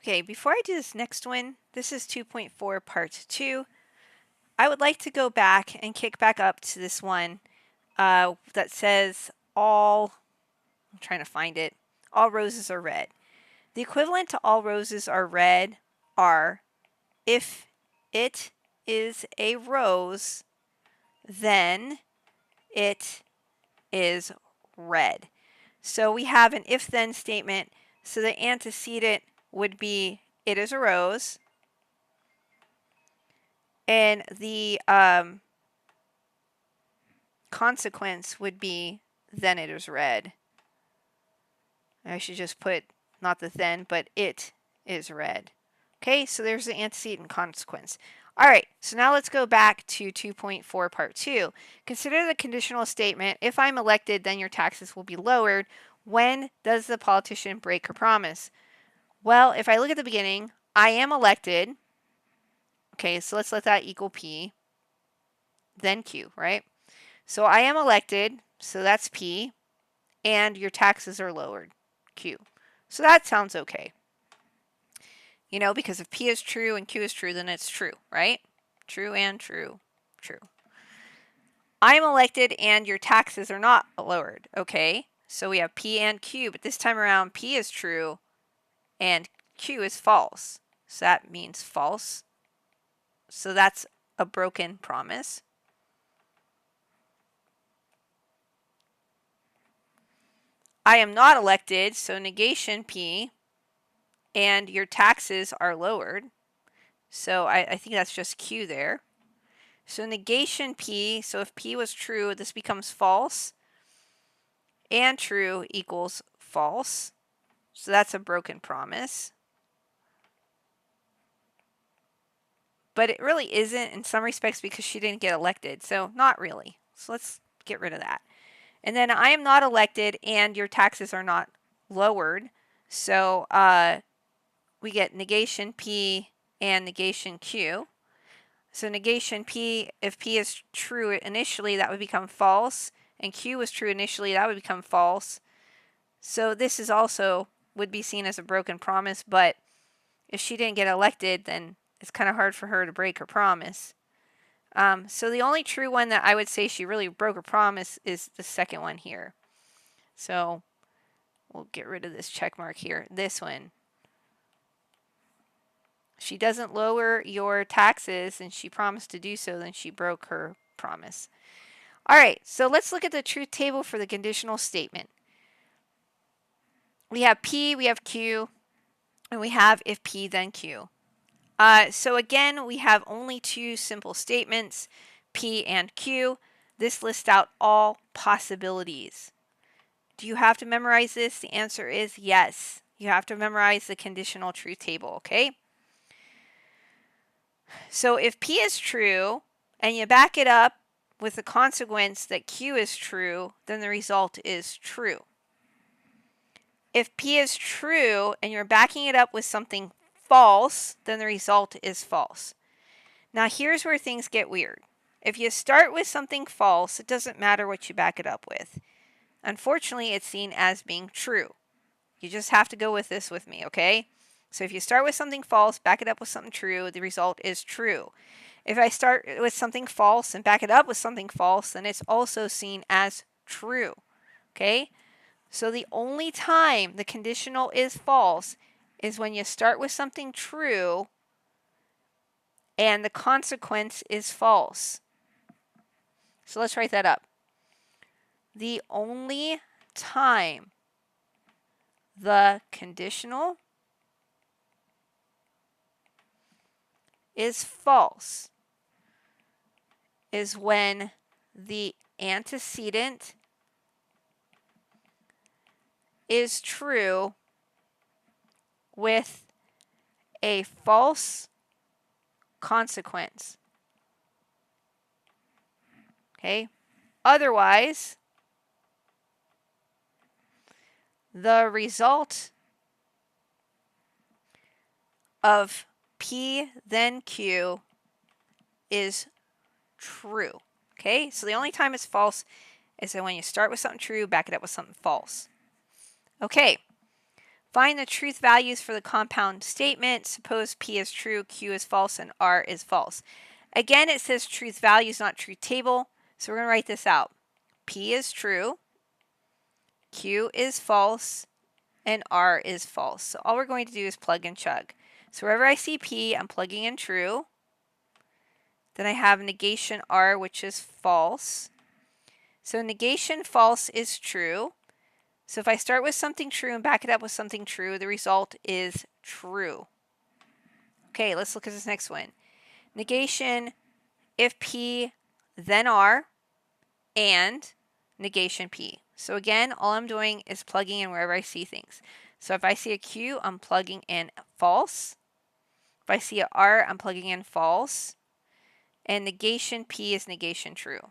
Okay, before I do this next one, this is 2.4 part 2. I would like to go back and kick back up to this one that says I'm trying to find it, all roses are red. The equivalent to all roses are red are, if it is a rose, then it is red. So we have an if-then statement. So the antecedent would be it is a rose. And the consequence would be then it is red. I should just put not the then, but it is red. Okay, so there's the antecedent consequence. All right, so now let's go back to 2.4 part 2. Consider the conditional statement. If I'm elected, then your taxes will be lowered. When does the politician break her promise? Well, if I look at the beginning, I am elected. Okay, so let's let that equal P, then Q, right? So I am elected, so that's P, and your taxes are lowered, Q. So that sounds okay. You know, because if P is true and Q is true, then it's true, right? True and true, true. I am elected and your taxes are not lowered, okay? So we have P and Q, but this time around P is true and Q is false. So that means false. So that's a broken promise. I am not elected, so negation P, and your taxes are lowered. So I think that's just Q there. So negation P, so if P was true, this becomes false. And true equals false. So that's a broken promise. But it really isn't in some respects because she didn't get elected. So not really. So let's get rid of that. And then I am not elected and your taxes are not lowered. So we get negation P and negation Q. So negation P, if P is true initially, that would become false. And Q was true initially, that would become false. So this is also would be seen as a broken promise, but if she didn't get elected, then it's kind of hard for her to break her promise. So the only true one that I would say she really broke her promise is the second one here. So we'll get rid of this check mark here. This one. She doesn't lower your taxes and she promised to do so, then she broke her promise. All right, so let's look at the truth table for the conditional statement. We have P, we have Q, and we have if P then Q. So again, we have only two simple statements, P and Q. This lists out all possibilities. Do you have to memorize this? The answer is yes. You have to memorize the conditional truth table, okay? So if P is true and you back it up with the consequence that Q is true, then the result is true. If P is true and you're backing it up with something false, then the result is false. Now here's where things get weird. If you start with something false, it doesn't matter what you back it up with. Unfortunately, it's seen as being true. You just have to go with this with me, okay? So if you start with something false, back it up with something true, the result is true. If I start with something false and back it up with something false, then it's also seen as true, okay? So the only time the conditional is false is when you start with something true and the consequence is false. So let's write that up. The only time the conditional is false is when the antecedent is true with a false consequence. Okay? Otherwise, the result of P then Q is true. Okay? So the only time it's false is when you start with something true, back it up with something false. Okay. Find the truth values for the compound statement. Suppose P is true, Q is false, and R is false. Again, it says truth values, not truth table. So we're going to write this out. P is true, Q is false, and R is false. So all we're going to do is plug and chug. So wherever I see P, I'm plugging in true. Then I have negation R, which is false. So negation false is true. So if I start with something true and back it up with something true, the result is true. Okay, let's look at this next one. Negation if P, then R, and negation P. So again, all I'm doing is plugging in wherever I see things. So if I see a Q, I'm plugging in false. If I see a R, I'm plugging in false. And negation P is negation true.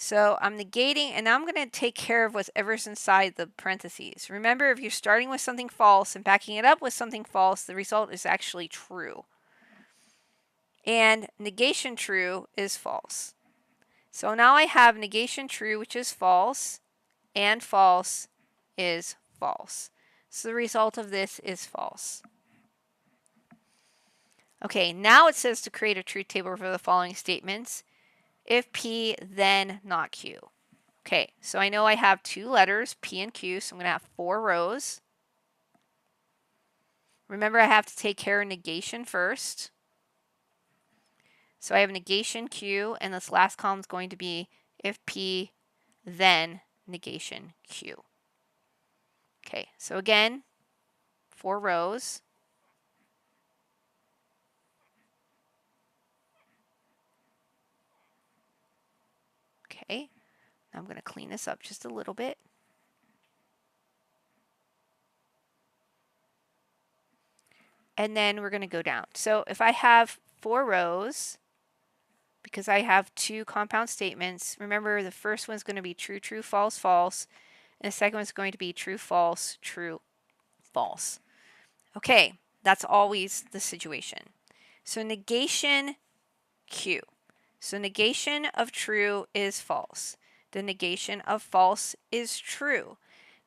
So I'm negating, and now I'm going to take care of whatever's inside the parentheses. Remember, if you're starting with something false and backing it up with something false, the result is actually true. And negation true is false. So now I have negation true, which is false, and false is false. So the result of this is false. Okay, now it says to create a truth table for the following statements. If P, then not Q. Okay, so I know I have two letters, P and Q, so I'm going to have 4 rows. Remember, I have to take care of negation first. So I have negation Q, and this last column is going to be if P, then negation Q. Okay, so again, 4 rows. Okay, now I'm going to clean this up just a little bit. And then we're going to go down. So if I have 4 rows, because I have 2 compound statements, remember the first one's going to be true, true, false, false. And the second one's going to be true, false, true, false. Okay, that's always the situation. So negation Q. So negation of true is false. The negation of false is true.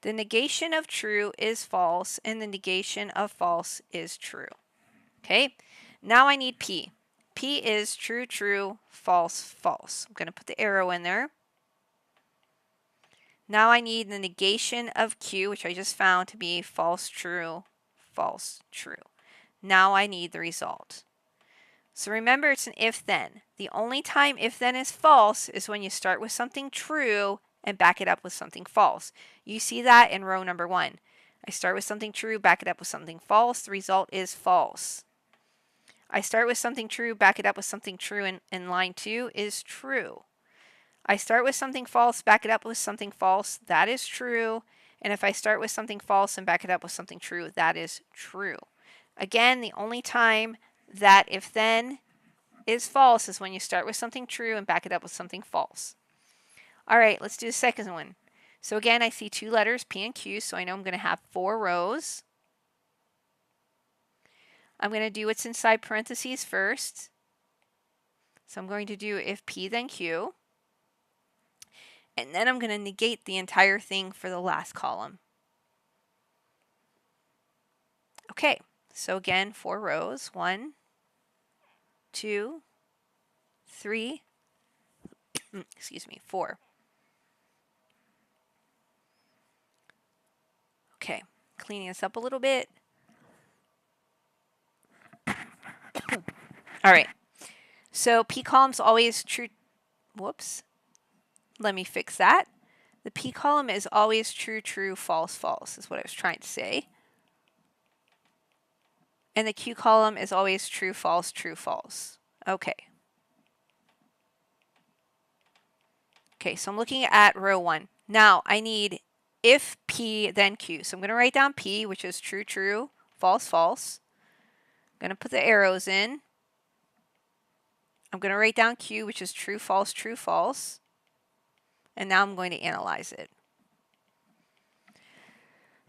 The negation of true is false, and the negation of false is true. Okay, now I need P. P is true, true, false, false. I'm going to put the arrow in there. Now I need the negation of Q, which I just found to be false, true, false, true. Now I need the result. So remember, it's an if-then. The only time if-then is false is when you start with something true and back it up with something false. You see that in row number 1. I start with something true, back it up with something false. The result is false. I start with something true, back it up with something true in line 2 is true. I start with something false, back it up with something false. That is true. And if I start with something false and back it up with something true, that is true. Again, the only time that if then is false is when you start with something true and back it up with something false. All right, let's do the second one. So again, I see 2 letters, P and Q, so I know I'm going to have 4 rows. I'm going to do what's inside parentheses first. So I'm going to do if P, then Q. And then I'm going to negate the entire thing for the last column. Okay, so again, 4 rows. 1, 2, 3, excuse me, 4. Okay, cleaning this up a little bit. All right, so P column's always true. Whoops. Let me fix that. The P column is always true, true, false, false, is what I was trying to say. And the Q column is always true, false, true, false. Okay. Okay, so I'm looking at row 1. Now I need if P, then Q. So I'm going to write down P, which is true, true, false, false. I'm going to put the arrows in. I'm going to write down Q, which is true, false, true, false. And now I'm going to analyze it.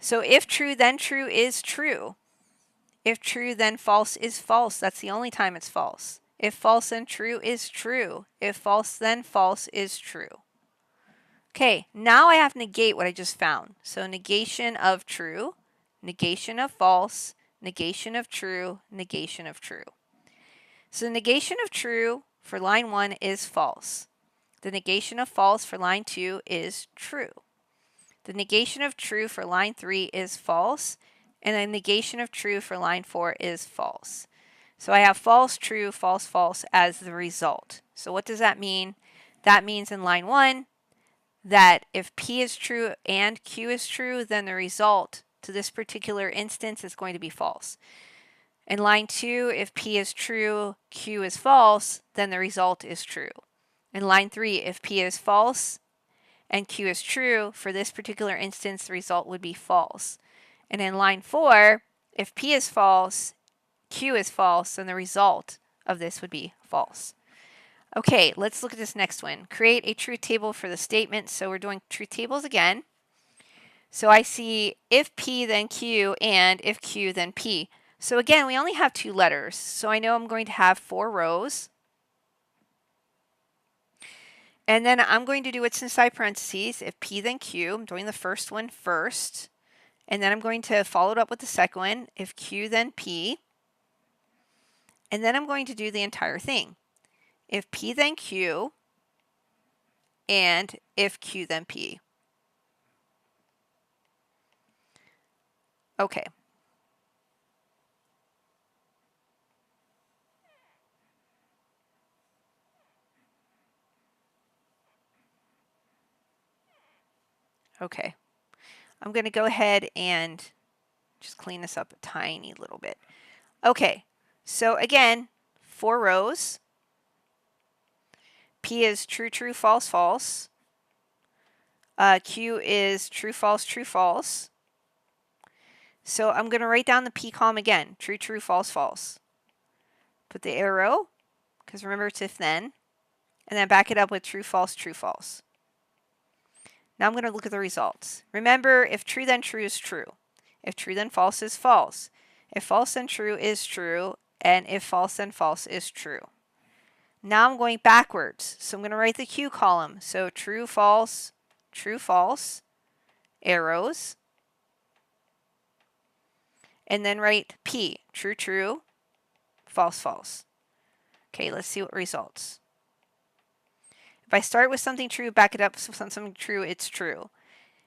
So if true, then true is true. If true, then false is false. That's the only time it's false. If false, then true is true. If false, then false is true. Okay, now I have to negate what I just found. So negation of true. negation of false, negation of true, negation of true. So the negation of true for line 1 is false. The negation of false for line 2 is true. The negation of true for line 3 is false, and the negation of true for line 4 is false. So I have false, true, false, false as the result. So what does that mean? That means in line 1 that if P is true and Q is true, then the result to this particular instance is going to be false. In line 2, if P is true, Q is false, then the result is true. In line 3, if P is false and Q is true, for this particular instance, the result would be false. And in line 4, if P is false, Q is false, then the result of this would be false. Okay, let's look at this next one. Create a truth table for the statement. So we're doing truth tables again. So I see if P then Q and if Q then P. So again, we only have 2 letters. So I know I'm going to have 4 rows. And then I'm going to do what's inside parentheses. If P then Q, I'm doing the first one first. And then I'm going to follow it up with the second one. If Q then P. And then I'm going to do the entire thing. If P then Q, and if Q then P. Okay. Okay. I'm going to go ahead and just clean this up a tiny little bit. Okay. So again, 4 rows. P is true, true, false, false. Q is true, false, true, false. So I'm going to write down the P column again. True, true, false, false. Put the arrow, because remember it's if then. And then back it up with true, false, true, false. Now I'm going to look at the results. Remember, if true then true is true. If true then false is false. If false then true is true. And if false then false is true. Now I'm going backwards. So I'm going to write the Q column. So true, false, arrows. And then write P, true, true, false, false. Okay, let's see what results. If I start with something true, back it up with something true, it's true.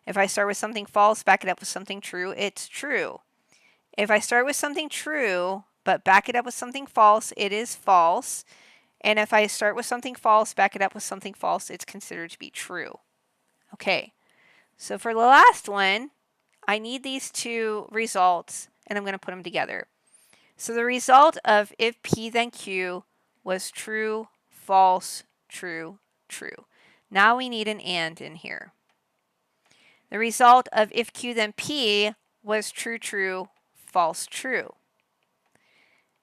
If I start with something false, back it up with something true, it's true. If I start with something true, but back it up with something false, it is false. And if I start with something false, back it up with something false, it's considered to be true. Okay, so for the last one, I need these 2 results, and I'm going to put them together. So the result of if P then Q was true, false, true, true. Now we need an and in here. The result of if Q then P was true, true, false, true.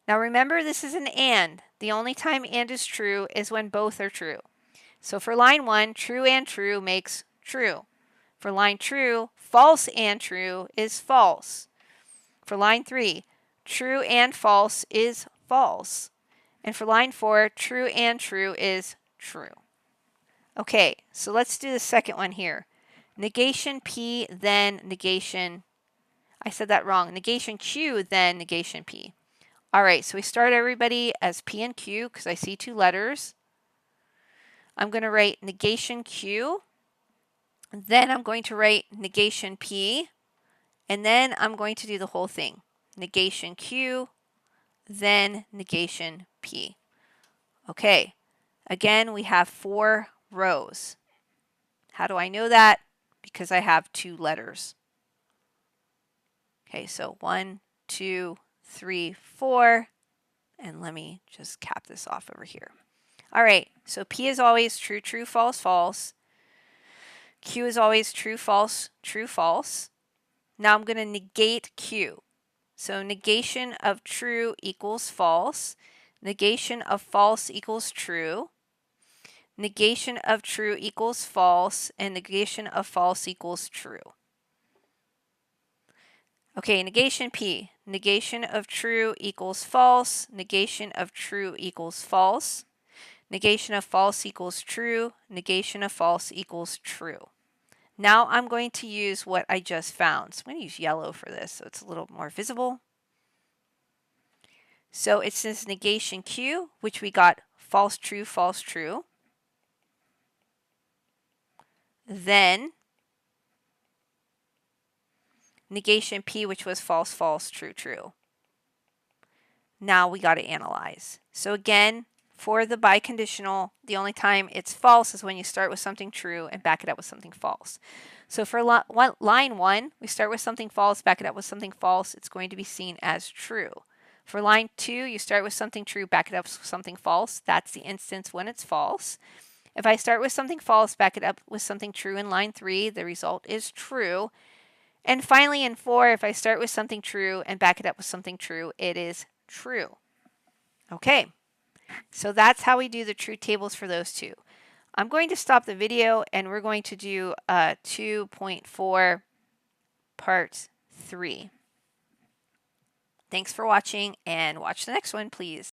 Now remember, this is an and. The only time and is true is when both are true. So for line 1, true and true makes true. For line 2, false and true is false. For line 3, true and false is false. And for line 4, true and true is true. Okay, so let's do the second one here. Negation P, then negation, I said that wrong, negation Q, then negation P. All right, so we start everybody as P and Q because I see 2 letters. I'm going to write negation Q, then I'm going to write negation P, and then I'm going to do the whole thing. Negation Q, then negation P. Okay, again, we have 4 rows. How do I know that? Because I have 2 letters. Okay, so 1, 2, 3, 4, and let me just cap this off over here. All right, so P is always true, true, false, false. Q is always true, false, true, false. Now I'm going to negate Q. So negation of true equals false. Negation of false equals true. Negation of true equals false. And negation of false equals true. Okay, negation P. Negation of true equals false. Negation of true equals false. Negation of false equals true. Negation of false equals true. Now I'm going to use what I just found. So I'm going to use yellow for this so it's a little more visible. So it says negation Q, which we got false, true, false, true. Then negation P, which was false, false, true, true. Now we got to analyze. So again, for the biconditional, the only time it's false is when you start with something true and back it up with something false. So for line 1, we start with something false, back it up with something false. It's going to be seen as true. For line 2, you start with something true, back it up with something false. That's the instance when it's false. If I start with something false, back it up with something true in line 3, the result is true. And finally in 4, if I start with something true and back it up with something true, it is true. Okay, so that's how we do the truth tables for those two. I'm going to stop the video and we're going to do 2.4 part 3. Thanks for watching and watch the next one, please.